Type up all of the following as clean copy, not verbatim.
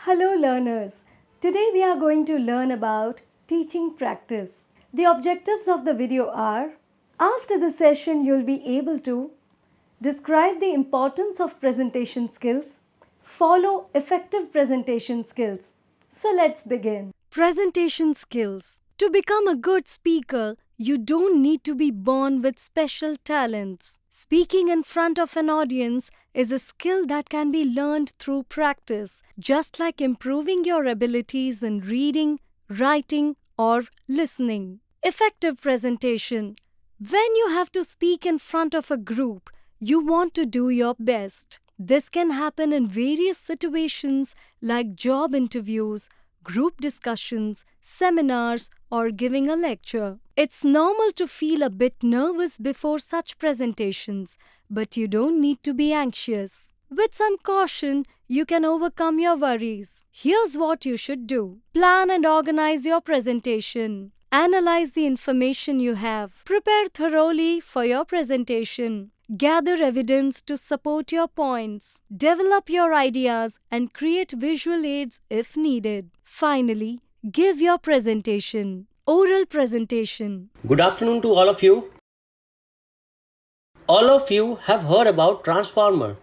Hello learners. Today we are going to learn about teaching practice. The objectives of the video are: after the session you'll be able to describe the importance of presentation skills, follow effective presentation skills. So let's begin. Presentation skills. To become a good speaker, you don't need to be born with special talents. Speaking in front of an audience is a skill that can be learned through practice, just like improving your abilities in reading, writing, or listening. Effective presentation. When you have to speak in front of a group, you want to do your best. This can happen in various situations like job interviews, group discussions, seminars, or giving a lecture. It's normal to feel a bit nervous before such presentations, but you don't need to be anxious. With some caution, you can overcome your worries. Here's what you should do. Plan and organize your presentation. Analyze the information you have. Prepare thoroughly for your presentation. Gather evidence to support your points. Develop your ideas and create visual aids if needed. Finally, give your presentation. Oral presentation. Good afternoon to all of you. All of you have heard about Transformer.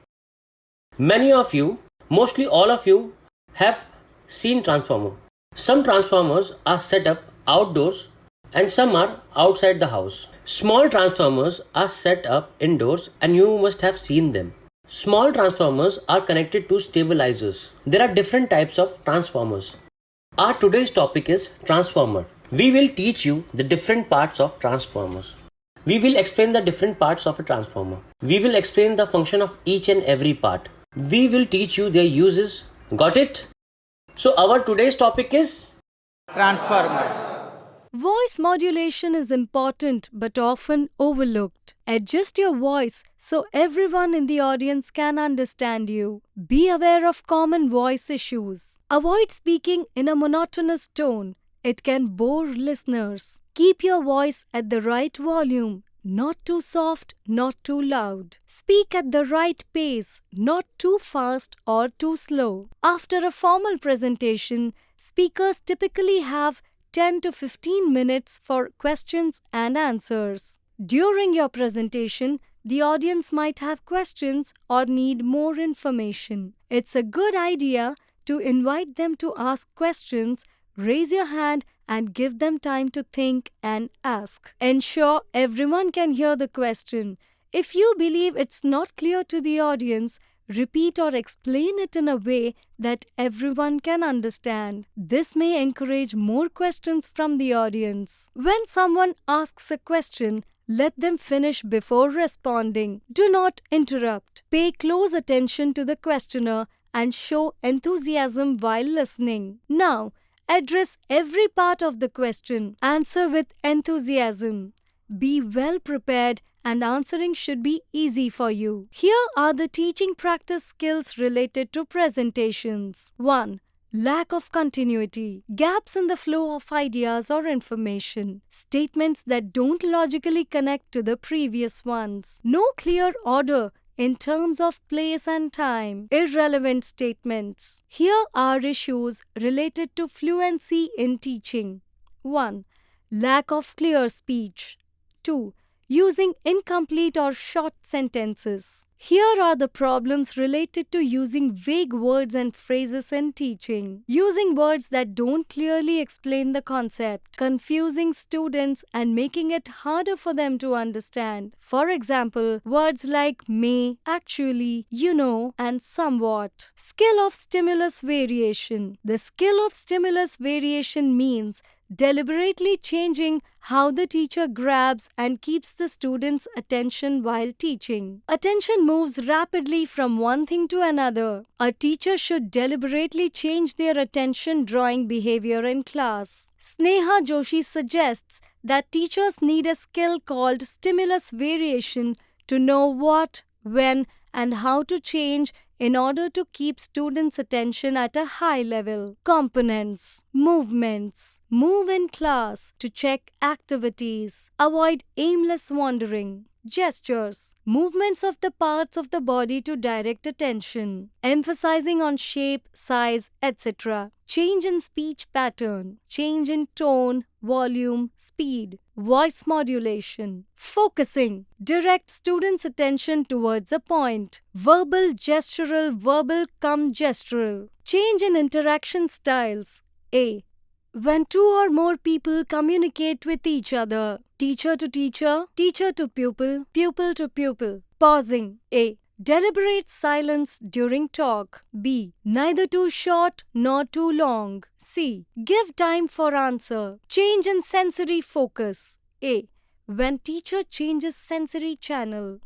Many of you, mostly all of you, have seen Transformer. Some Transformers are set up outdoors and some are outside the house. Small transformers are set up indoors and you must have seen them. Small transformers are connected to stabilizers. There are different types of transformers. Our today's topic is transformer. We will teach you the different parts of transformers. We will explain the different parts of a transformer. We will explain the function of each and every part. We will teach you their uses. Got it? So our today's topic is Transformer. Voice modulation is important but often overlooked. Adjust your voice so everyone in the audience can understand you. Be aware of common voice issues. Avoid speaking in a monotonous tone. It can bore listeners. Keep your voice at the right volume. Not too soft, not too loud. Speak at the right pace, not too fast or too slow. After a formal presentation, speakers typically have 10 to 15 minutes for questions and answers. During your presentation, the audience might have questions or need more information. It's a good idea to invite them to ask questions. Raise your hand and give them time to think and ask. Ensure everyone can hear the question. If you believe it's not clear to the audience, repeat or explain it in a way that everyone can understand. This may encourage more questions from the audience. When someone asks a question, let them finish before responding. Do not interrupt. Pay close attention to the questioner and show enthusiasm while listening. Now, address every part of the question. Answer with enthusiasm. Be well prepared and answering should be easy for you. Here are the teaching practice skills related to presentations. 1. Lack of continuity. Gaps in the flow of ideas or information. Statements that don't logically connect to the previous ones. No clear order in terms of place and time. Irrelevant statements. Here are issues related to fluency in teaching. 1. Lack of clear speech. 2. Using incomplete or short sentences. Here are the problems related to using vague words and phrases in teaching. Using words that don't clearly explain the concept, confusing students and making it harder for them to understand. For example, words like may, actually, you know, and somewhat. Skill of stimulus variation. The skill of stimulus variation means deliberately changing how the teacher grabs and keeps the student's attention while teaching. Attention moves rapidly from one thing to another. A teacher should deliberately change their attention-drawing behavior in class. Sneha Joshi suggests that teachers need a skill called stimulus variation to know what, when, and how to change in order to keep students' attention at a high level. Components. Movements. Move in class to check activities. Avoid aimless wandering. Gestures. Movements of the parts of the body to direct attention, emphasizing on shape, size, etc. Change in speech pattern. Change in tone, volume, speed. Voice modulation. Focusing. Direct students' attention towards a point. Verbal, gestural, verbal cum gestural. Change in interaction styles. A. When two or more people communicate with each other, teacher to pupil, pupil to pupil. Pausing. A. Deliberate silence during talk. B. Neither too short nor too long. C. Give time for answer. Change in sensory focus. A. When teacher changes sensory channel.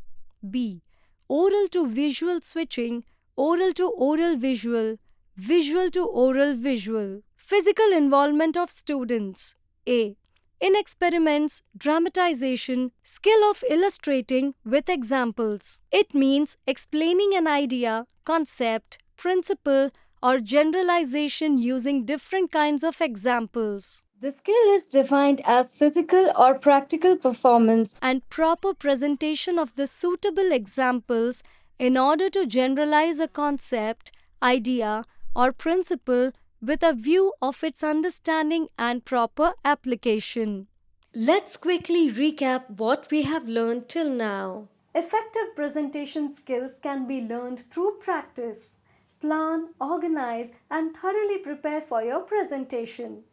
B. Oral to visual switching, oral to oral visual, visual to oral visual. Physical involvement of students. A. In experiments, dramatization, skill of illustrating with examples. It means explaining an idea, concept, principle, or generalization using different kinds of examples. The skill is defined as physical or practical performance And proper presentation of the suitable examples in order to generalize a concept, idea, or principle with a view of its understanding and proper application. Let's quickly recap what we have learned till now. Effective presentation skills can be learned through practice. Plan, organize, and thoroughly prepare for your presentation.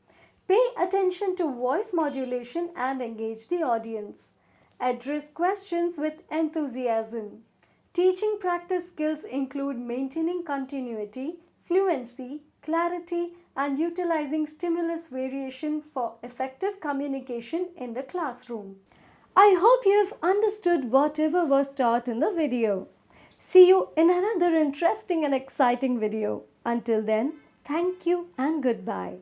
Pay attention to voice modulation and engage the audience. Address questions with enthusiasm. Teaching practice skills include maintaining continuity, fluency, clarity, and utilizing stimulus variation for effective communication in the classroom. I hope you have understood whatever was taught in the video. See you in another interesting and exciting video. Until then, thank you and goodbye.